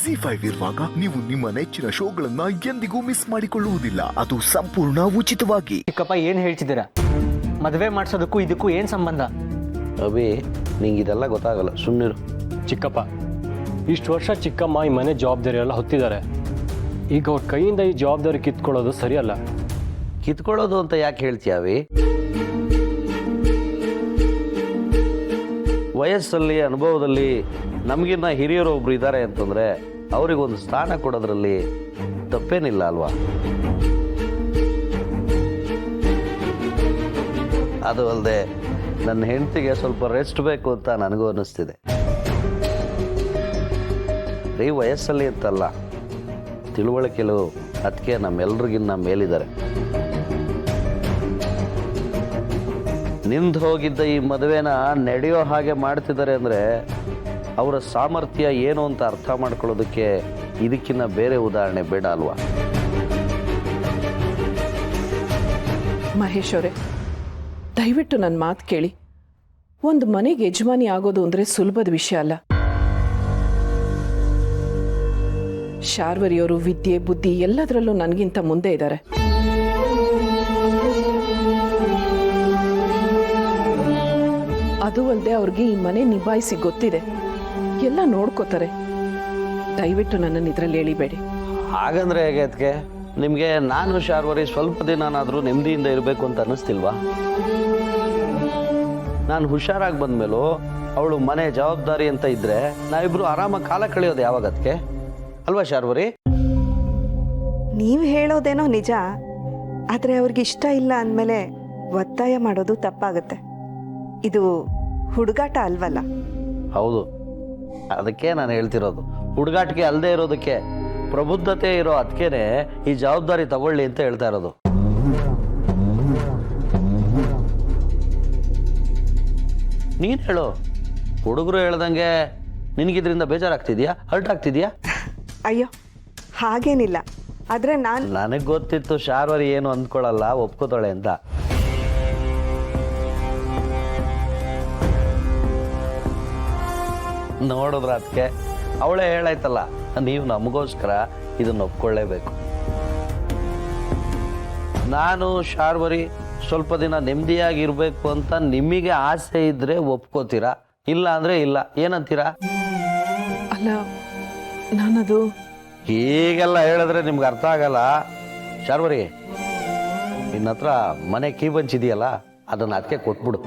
ಜಿ5 ಇರುವಾಗ ನೀವು ನಿಮ್ಮ ನೆಚ್ಚಿನ ಶೋಗಳನ್ನ ಎಂದಿಗೂ ಮಿಸ್ ಮಾಡಿಕೊಳ್ಳುವುದಿಲ್ಲ. ಅದು ಸಂಪೂರ್ಣ ಉಚಿತವಾಗಿ. ಚಿಕ್ಕಪ್ಪ ಏನು ಹೇಳ್ತಿದ್ದೀರಾ? ಮದುವೆ ಮಾಡಿಸೋದಕ್ಕೂ ಇದಕ್ಕೂ ಏನು ಸಂಬಂಧ? ಅಭಿ ನಿಂಗೆ ಇದೆಲ್ಲ ಗೊತ್ತಾಗಲ್ಲ, ಸುಮ್ಮನಿರು. ಚಿಕ್ಕಪ್ಪ, ಇಷ್ಟು ವರ್ಷ ಚಿಕ್ಕಮ್ಮ ಈ ಮನೆ ಜವಾಬ್ದಾರಿ ಎಲ್ಲ ಹೊತ್ತಿದ್ದಾರೆ. ಈಗ ಅವ್ರ ಕೈಯಿಂದ ಈ ಜವಾಬ್ದಾರಿ ಕಿತ್ಕೊಳ್ಳೋದು ಸರಿಯಲ್ಲ. ಕಿತ್ಕೊಳ್ಳೋದು ಅಂತ ಯಾಕೆ ಹೇಳ್ತೀಯಾವಿ? ವಯಸ್ಸಲ್ಲಿ ಅನುಭವದಲ್ಲಿ ನಮಗಿನ್ನ ಹಿರಿಯರು ಒಬ್ರು ಇದ್ದಾರೆ ಅಂತಂದ್ರೆ ಅವರಿಗೊಂದು ಸ್ಥಾನ ಕೊಡೋದ್ರಲ್ಲಿ ತಪ್ಪೇನಿಲ್ಲ ಅಲ್ವಾ? ಅದು ಅಲ್ಲದೆ ನನ್ನ ಹೆಂಡತಿಗೆ ಸ್ವಲ್ಪ ರೆಸ್ಟ್ ಬೇಕು ಅಂತ ನನಗೂ ಅನ್ನಿಸ್ತಿದೆ. ಬರೀ ವಯಸ್ಸಲ್ಲಿ ಅಂತಲ್ಲ, ತಿಳುವಳಿಕೆಲು ಅದಕ್ಕೆ ನಮ್ಮೆಲ್ರಿಗಿನ್ನ ಮೇಲಿದ್ದಾರೆ. ನಿಂದು ಹೋಗಿದ್ದ ಈ ಮದುವೆನ ನಡೆಯೋ ಹಾಗೆ ಮಾಡ್ತಿದ್ದಾರೆ ಅಂದರೆ ಅವರ ಸಾಮರ್ಥ್ಯ ಏನು ಅಂತ ಅರ್ಥ ಮಾಡ್ಕೊಳ್ಳೋದಕ್ಕೆ ಇದಕ್ಕಿಂತ ಬೇರೆ ಉದಾಹರಣೆ ಬೇಡ ಅಲ್ವಾ? ಮಹೇಶ್ ಅವರೇ, ದಯವಿಟ್ಟು ನನ್ನ ಮಾತು ಕೇಳಿ. ಒಂದು ಮನೆಗೆ ಯಜಮಾನಿ ಆಗೋದು ಅಂದರೆ ಸುಲಭದ ವಿಷಯ ಅಲ್ಲ. ಶಾರ್ವರಿಯವರು ವಿದ್ಯೆ ಬುದ್ಧಿ ಎಲ್ಲದರಲ್ಲೂ ನನಗಿಂತ ಮುಂದೆ ಇದ್ದಾರೆ. ಅದು ಅಲ್ಲದೆ ಅವ್ರಿಗೆ ಈ ಮನೆ ನಿಭಾಯಿಸಿ ಗೊತ್ತಿದೆ, ಎಲ್ಲ ನೋಡ್ಕೋತಾರೆ. ದಯವಿಟ್ಟು ನನ್ನನ್ನು ಇದರಲ್ಲಿ ಎಳಿಬೇಡಿ. ಹಾಗಂದ್ರೆ ಹೇಗೆ ಅದಕ್ಕೆ? ನಿಮಗೆ ನಾನು ಶಾರ್ವರಿ ಸ್ವಲ್ಪ ದಿನನಾದರೂ ನೆಮ್ಮದಿಯಿಂದ ಇರಬೇಕು ಅಂತ ಅನ್ನಿಸ್ತಿಲ್ವಾ? ನಾನು ಹುಷಾರಾಗಿ ಬಂದ್ಮೇಲೂ ಅವಳು ಮನೆ ಜವಾಬ್ದಾರಿ ಅಂತ ಇದ್ರೆ ನಾವಿಬ್ರು ಆರಾಮಾಗಿ ಕಾಲ ಕಳೆಯೋದು ಯಾವಾಗ ಅದಕ್ಕೆ ಅಲ್ವಾ ಶಾರ್ವರಿ? ನೀವು ಹೇಳೋದೇನೋ ನಿಜ, ಆದರೆ ಅವ್ರಿಗೆ ಇಷ್ಟ ಇಲ್ಲ ಅಂದಮೇಲೆ ಒತ್ತಾಯ ಮಾಡೋದು ತಪ್ಪಾಗುತ್ತೆ. ಇದು ಹುಡುಗಾಟ ಅಲ್ವಲ್ಲ? ಹೌದು, ಅದಕ್ಕೆ ನಾನು ಹೇಳ್ತಿರೋದು. ಹುಡುಗಾಟಿಗೆ ಅಲ್ಲದೆ ಇರೋದಕ್ಕೆ ಪ್ರಬುದ್ಧತೆ ಇರೋ ಅದಕ್ಕೇನೆ ಈ ಜವಾಬ್ದಾರಿ ತಗೊಳ್ಳಿ ಅಂತ ಹೇಳ್ತಾ ಇರೋದು. ನೀನು ಹೇಳು, ಹುಡುಗರು ಹೇಳ್ದಂಗೆ ನಿನಗಿದ್ರಿಂದ ಬೇಜಾರಾಗ್ತಿದ್ಯಾ, ಹರ್ಟ್ ಆಗ್ತಿದ್ಯಾ? ಅಯ್ಯೋ ಹಾಗೇನಿಲ್ಲ, ಆದರೆ ನನಗೆ ಗೊತ್ತಿತ್ತು ಶಾರ್ವರಿ ಏನು ಅಂದ್ಕೊಳ್ಳಲ್ಲ, ಒಪ್ಕೋತಾಳೆ ಅಂತ. ನೋಡಿದ್ರ ಅದಕ್ಕೆ ಅವಳೇ ಹೇಳಾಯ್ತಲ್ಲ, ನೀವು ನಮಗೋಸ್ಕರ ಇದನ್ನ ಒಪ್ಕೊಳ್ಳೇಬೇಕು. ನಾನು ಶಾರ್ವರಿ ಸ್ವಲ್ಪ ದಿನ ನೆಮ್ಮದಿಯಾಗಿರ್ಬೇಕು ಅಂತ ನಿಮಗೆ ಆಸೆ ಇದ್ರೆ ಒಪ್ಕೋತೀರಾ, ಇಲ್ಲ ಅಂದ್ರೆ ಇಲ್ಲ. ಏನಂತೀರಾ? ಅಲ್ಲ, ನಾನದು ಹೀಗೆಲ್ಲ ಹೇಳಿದ್ರೆ ನಿಮ್ಗೆ ಅರ್ಥ ಆಗಲ್ಲ. ಶಾರ್ವರಿ, ನಿನ್ನ ಹತ್ರ ಮನೆ ಕೀ ಬಂಚಿದೆಯಲ್ಲ, ಅದನ್ನ ಅದಕ್ಕೆ ಕೊಟ್ಬಿಡು.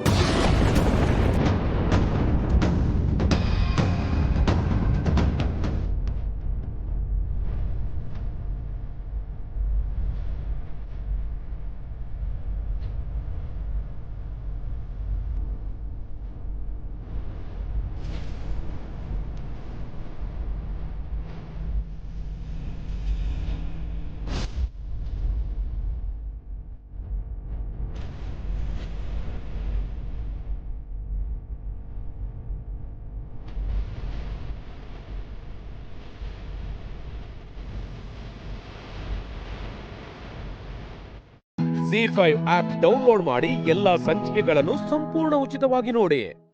ಜಿ5 ಆಪ್ ಡೌನ್ಲೋಡ್ ಮಾಡಿ ಎಲ್ಲಾ ಸಂಚಿಕೆಗಳನ್ನು ಸಂಪೂರ್ಣ ಉಚಿತವಾಗಿ ನೋಡಿ.